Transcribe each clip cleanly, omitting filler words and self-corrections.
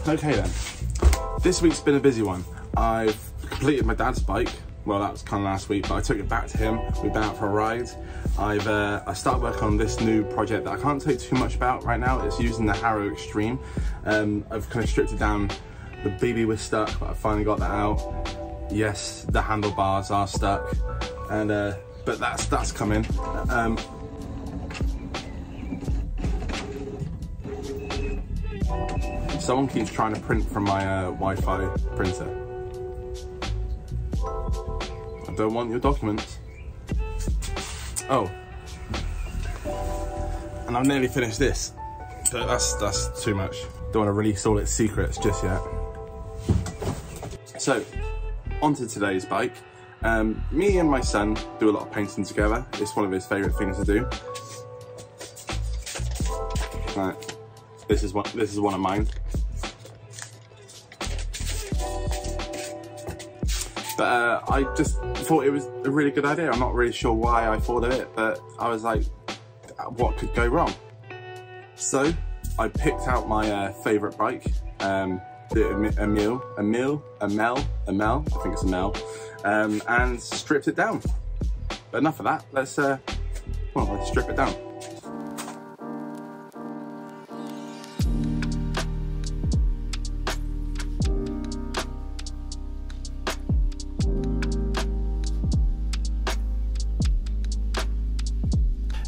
Okay then, this week's been a busy one. I've completed my dad's bike. Well, that was kind of last week, but I took it back to him. We've been out for a ride. I started working on this new project that I can't tell you too much about right now. It's using the Harrow Extreme. I've kind of stripped it down. The BB was stuck, but I finally got that out. Yes, the handlebars are stuck, and but that's coming. Someone keeps trying to print from my Wi-Fi printer. I don't want your documents. Oh, and I've nearly finished this, but that's too much. Don't want to release all its secrets just yet. So, onto today's bike. Me and my son do a lot of painting together. It's one of his favourite things to do. Right, this is one of mine. But I just thought it was a really good idea. I'm not really sure why I thought of it, but I was like, what could go wrong? So I picked out my favourite bike, the Amel, I think it's Amel, and stripped it down. But enough of that. Let's strip it down.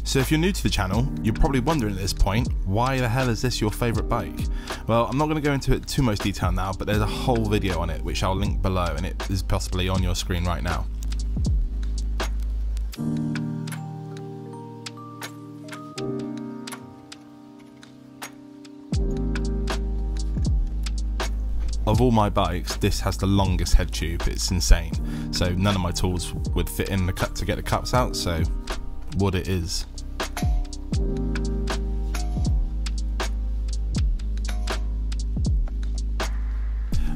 So if you're new to the channel, you're probably wondering at this point, why the hell is this your favourite bike? Well, I'm not going to go into it too much detail now, but there's a whole video on it which I'll link below, and it is possibly on your screen right now. Of all my bikes, this has the longest head tube. It's insane. So none of my tools would fit in the cut to get the cups out, so what it is.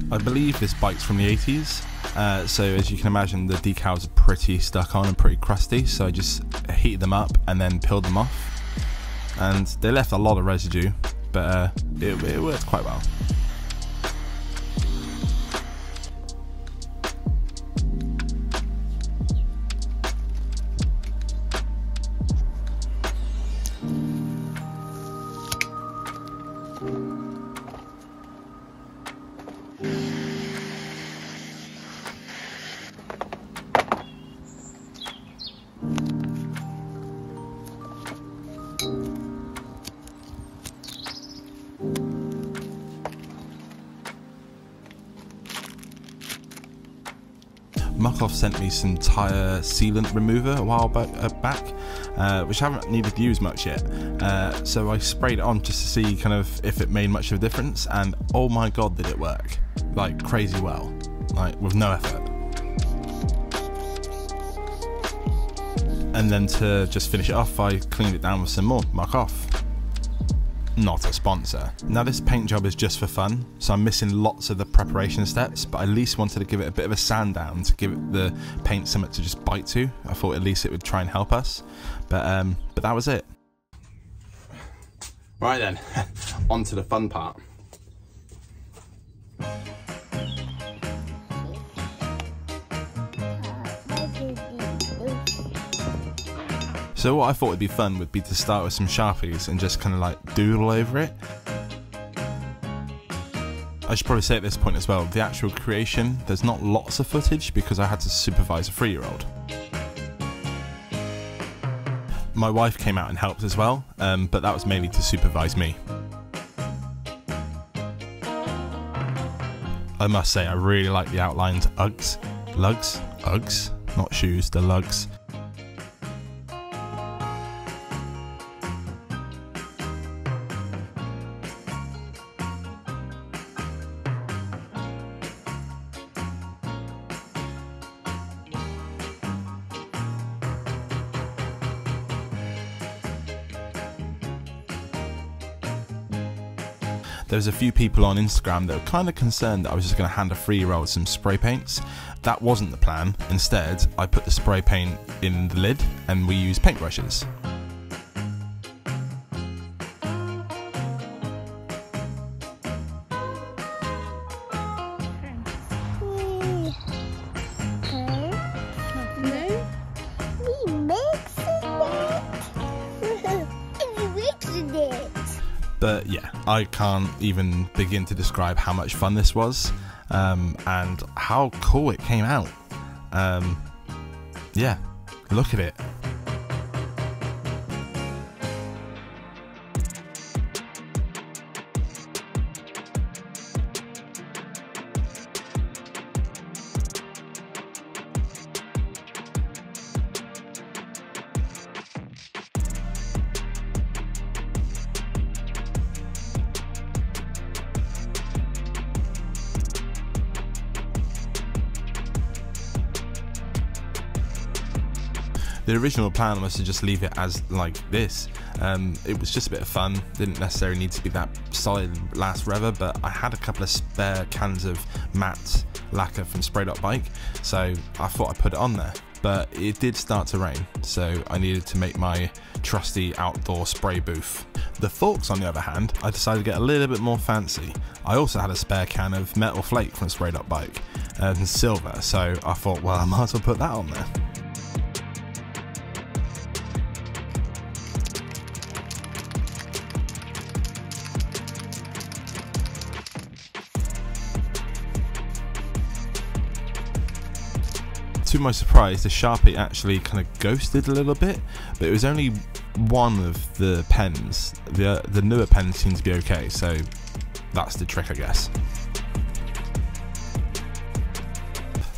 I believe this bike's from the 80s, so as you can imagine the decals are pretty stuck on and pretty crusty, so I just heated them up and then peeled them off, and they left a lot of residue, but it worked quite well. Muck-Off sent me some Tyre sealant remover a while back, which I haven't needed to use much yet, so I sprayed it on just to see kind of if it made much of a difference, and oh my god did it work, like crazy well, like with no effort. And then to just finish it off, I cleaned it down with some more Muck-Off. Not a sponsor. Now this paint job is just for fun, so I'm missing lots of the preparation steps, but I at least wanted to give it a bit of a sand down to give it the paint something to just bite to. I thought at least it would try and help us, but that was it. Right then, on to the fun part. So what I thought would be fun would be to start with some Sharpies and just kind of like doodle over it. I should probably say at this point as well, the actual creation, there's not lots of footage because I had to supervise a 3-year-old. My wife came out and helped as well, but that was mainly to supervise me. I must say I really like the outlines, Uggs, not shoes, the lugs. There was a few people on Instagram that were kind of concerned that I was just going to hand a 3-year-old some spray paints. That wasn't the plan. Instead, I put the spray paint in the lid and we used paintbrushes. isn't it? But yeah, I can't even begin to describe how much fun this was, and how cool it came out. Yeah, look at it. The original plan was to just leave it as like this. It was just a bit of fun, didn't necessarily need to be that solid, last forever, but I had a couple of spare cans of matte lacquer from spray.bike, so I thought I'd put it on there. But it did start to rain, so I needed to make my trusty outdoor spray booth. The forks, on the other hand, I decided to get a little bit more fancy. I also had a spare can of metal flake from spray.bike and silver, so I thought, well, I might as well put that on there. To my surprise, the Sharpie actually kind of ghosted a little bit, but it was only one of the pens. The newer pens seem to be okay, so that's the trick, I guess.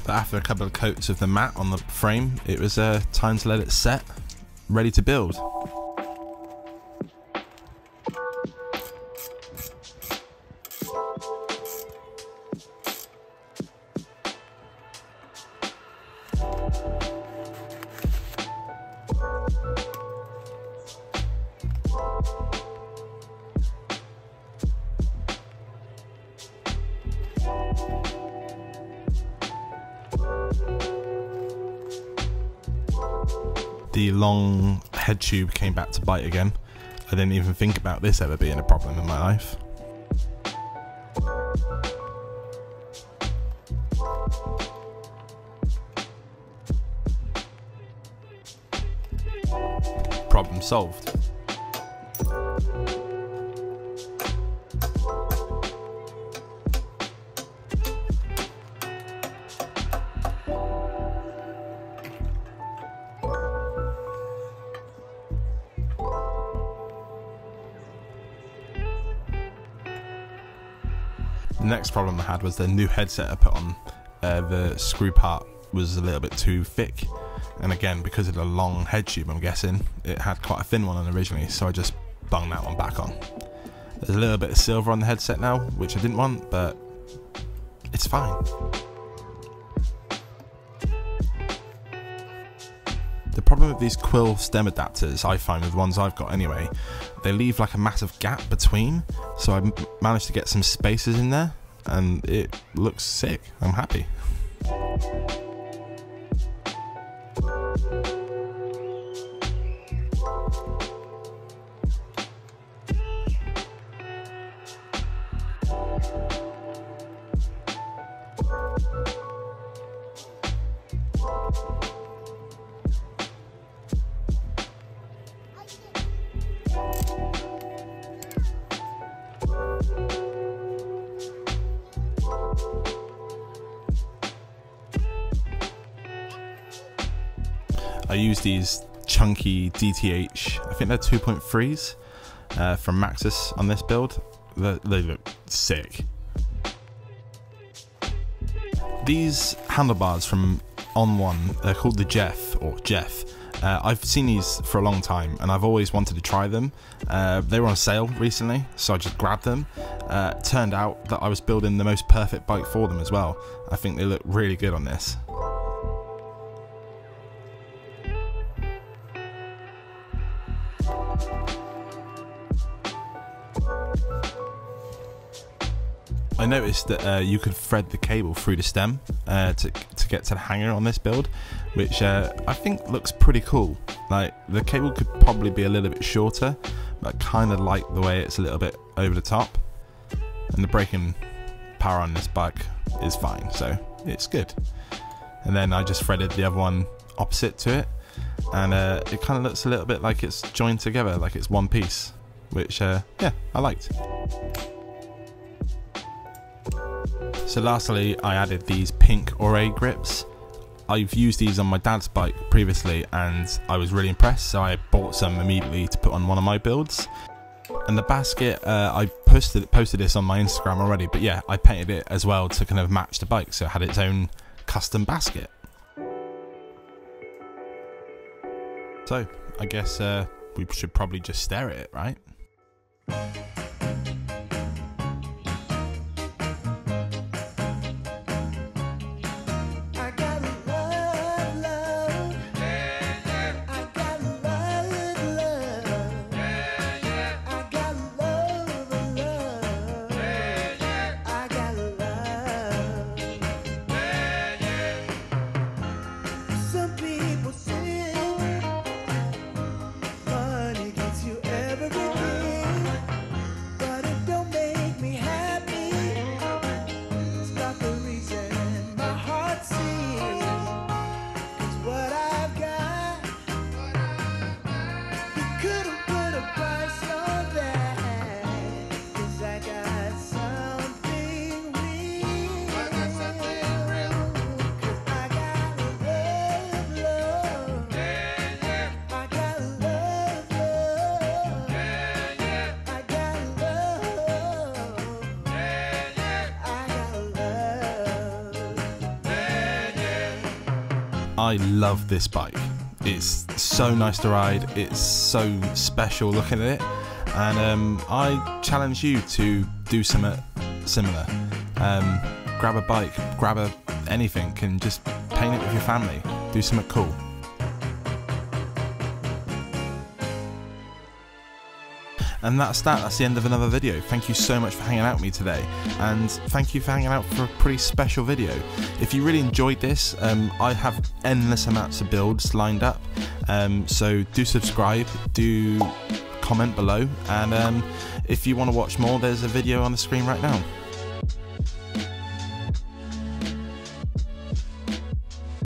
But after a couple of coats of the matte on the frame, it was time to let it set, ready to build. The long head tube came back to bite again. I didn't even think about this ever being a problem in my life. Problem solved. The next problem I had was the new headset I put on. The screw part was a little bit too thick, and again, because of the long head tube, I'm guessing it had quite a thin one on originally, so I just bunged that one back on. There's a little bit of silver on the headset now, which I didn't want, but it's fine. The problem with these quill stem adapters, I find with the ones I've got anyway, they leave like a massive gap between, so I managed to get some spaces in there and it looks sick. I'm happy. I use these chunky DTH, I think they're 2.3s from Maxxis on this build. They look sick. These handlebars from On One, they're called the Jeff. I've seen these for a long time and I've always wanted to try them. They were on sale recently, so I just grabbed them. Turned out that I was building the most perfect bike for them as well. I think they look really good on this. I noticed that you could thread the cable through the stem to get to the hanger on this build, which I think looks pretty cool. Like, the cable could probably be a little bit shorter, but I kind of like the way it's a little bit over the top. And the braking power on this bike is fine, so it's good. And then I just threaded the other one opposite to it, and it kind of looks a little bit like it's joined together, like it's one piece. which yeah, I liked. So lastly, I added these pink Ore grips. I've used these on my dad's bike previously and I was really impressed, so I bought some immediately to put on one of my builds. And the basket, I posted this on my Instagram already, but yeah, I painted it as well to kind of match the bike, so it had its own custom basket. So I guess we should probably just stare at it, right? I love this bike. It's so nice to ride, it's so special looking at it, and I challenge you to do something similar. Grab a bike, grab anything and just paint it with your family, do something cool. And that's the end of another video. Thank you so much for hanging out with me today, and thank you for hanging out for a pretty special video. If you really enjoyed this, I have endless amounts of builds lined up, so do subscribe, do comment below, and if you want to watch more, there's a video on the screen right now.